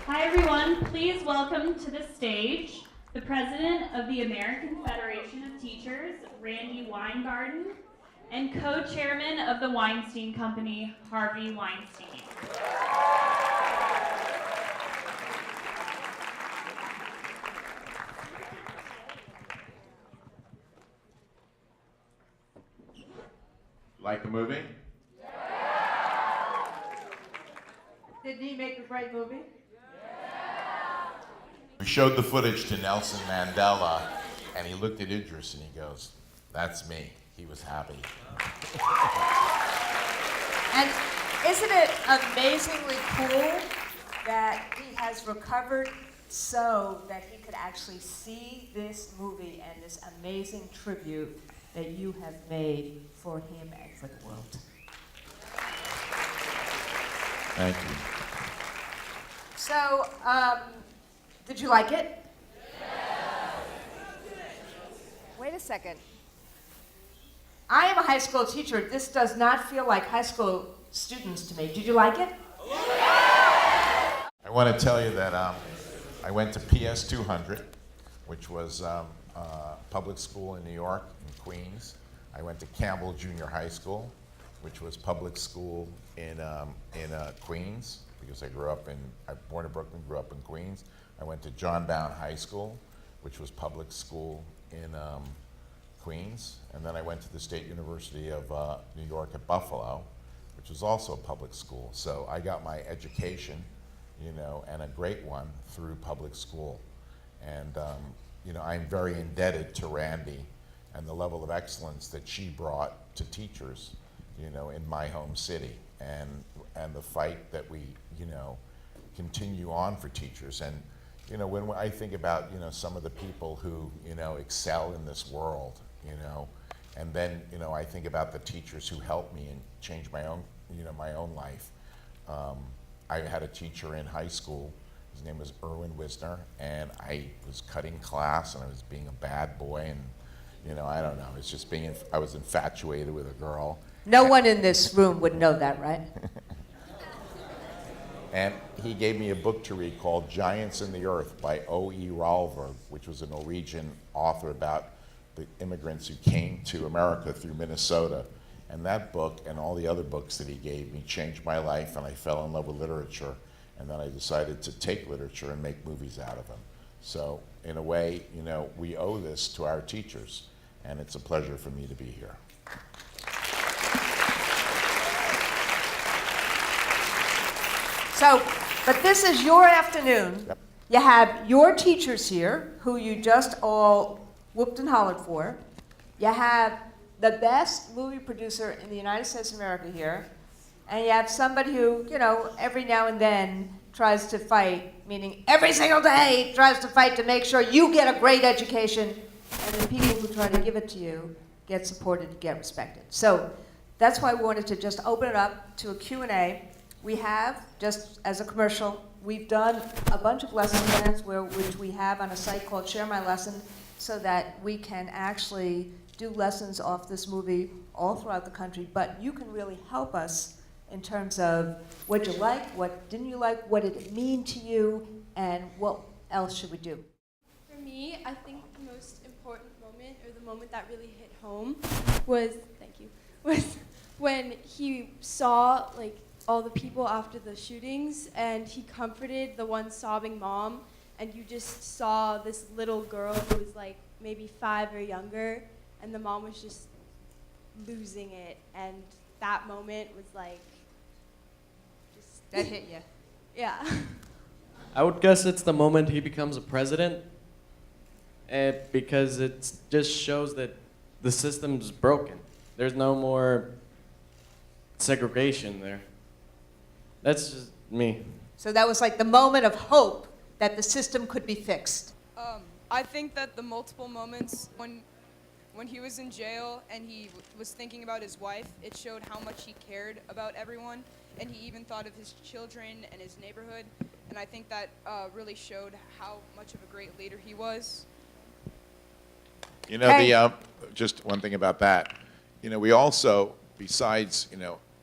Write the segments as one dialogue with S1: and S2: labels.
S1: Hi everyone, please welcome to the stage the President of the American Federation of Teachers, Randy Weingarten, and Co-Chairman of the Weinstein Company, Harvey Weinstein.
S2: Like the movie?
S3: Didn't he make a great movie?
S2: We showed the footage to Nelson Mandela, and he looked at Idris and he goes, "That's me." He was happy.
S3: And isn't it amazingly cool that he has recovered so that he could actually see this movie and this amazing tribute that you have made for him and for the world?
S2: Thank you.
S3: So, did you like it? Wait a second. I am a high school teacher. This does not feel like high school students to me. Did you like it?
S2: I want to tell you that I went to PS 200, which was public school in New York, in Queens. I went to Campbell Junior High School, which was public school in Queens, because I born in Brooklyn, grew up in Queens. I went to John Bowen High School, which was public school in Queens, and then I went to the State University of New York at Buffalo, which was also a public school. So I got my education, and a great one through public school. And I'm very indebted to Randy and the level of excellence that she brought to teachers, in my home city, and the fight that we, continue on for teachers. And when I think about some of the people who excel in this world, and then I think about the teachers who helped me and change my own life. I had a teacher in high school. His name was Erwin Wisner, and I was cutting class, and I was being a bad boy, and I don't know. It's just I was infatuated with a girl.
S3: No one in this room would know that, right?
S2: And he gave me a book to read called Giants in the Earth by O.E. Ralver, which was a Norwegian author about the immigrants who came to America through Minnesota. And that book and all the other books that he gave me changed my life, and I fell in love with literature. And then I decided to take literature and make movies out of them. So in a way, we owe this to our teachers, and it's a pleasure for me to be here.
S3: So, but this is your afternoon.
S2: Yep.
S3: You have your teachers here, who you just all whooped and hollered for. You have the best movie producer in the United States of America here. And you have somebody who, every now and then tries to fight, meaning every single day tries to fight to make sure you get a great education, and the people who try to give it to you get supported, get respected. So that's why we wanted to just open it up to a Q&A. We have, just as a commercial, we've done a bunch of lesson plans which we have on a site called Share My Lesson, so that we can actually do lessons off this movie all throughout the country. But you can really help us in terms of what you like, what didn't you like, what did it mean to you, and what else should we do?
S4: For me, I think the most important moment, or the moment that really hit home, was when he saw all the people after the shootings, and he comforted the one sobbing mom, and you just saw this little girl who was maybe 5 or younger, and the mom was just losing it, and that moment was
S3: That hit you.
S4: yeah.
S5: I would guess it's the moment he becomes a president, because it just shows that the system's broken. There's no more segregation there. That's just me.
S3: So that was like the moment of hope that the system could be fixed.
S6: I think that the multiple moments when he was in jail and he was thinking about his wife, it showed how much he cared about everyone, and he even thought of his children and his neighborhood, and I think that really showed how much of a great leader he was.
S2: Just one thing about that, we also, besides,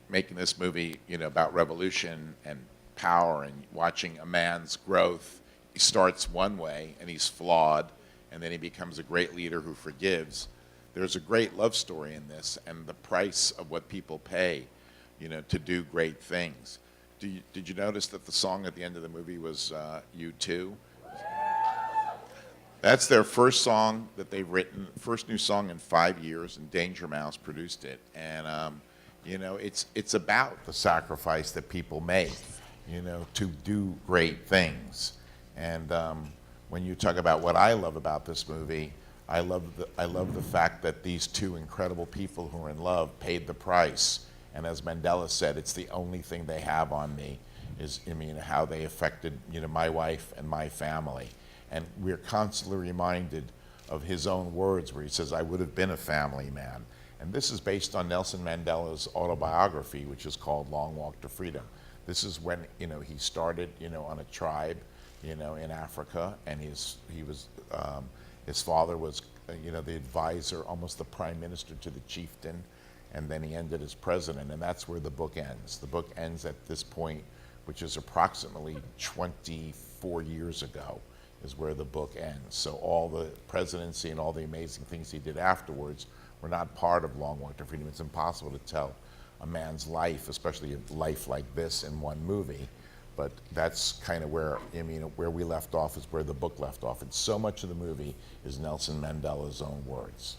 S2: making this movie, about revolution and power and watching a man's growth. He starts one way and he's flawed, and then he becomes a great leader who forgives. There's a great love story in this, and the price of what people pay, to do great things. Did you notice that the song at the end of the movie was U2? That's their first song that they've written, first new song in 5 years, and Danger Mouse produced it. And it's about the sacrifice that people make, to do great things. And when you talk about what I love about this movie, I love the fact that these two incredible people who are in love paid the price. And as Mandela said, it's the only thing they have on me, is how they affected my wife and my family. And we're constantly reminded of his own words where he says, "I would have been a family man." And this is based on Nelson Mandela's autobiography, which is called Long Walk to Freedom. This is when he started on a tribe in Africa, and his father was the advisor, almost the prime minister to the chieftain, and then he ended as president, and that's where the book ends. The book ends at this point, which is approximately 24 years ago, is where the book ends. So all the presidency and all the amazing things he did afterwards were not part of Long Walk to Freedom. It's impossible to tell a man's life, especially a life like this, in one movie. But that's kind of where where we left off is where the book left off. And so much of the movie is Nelson Mandela's own words.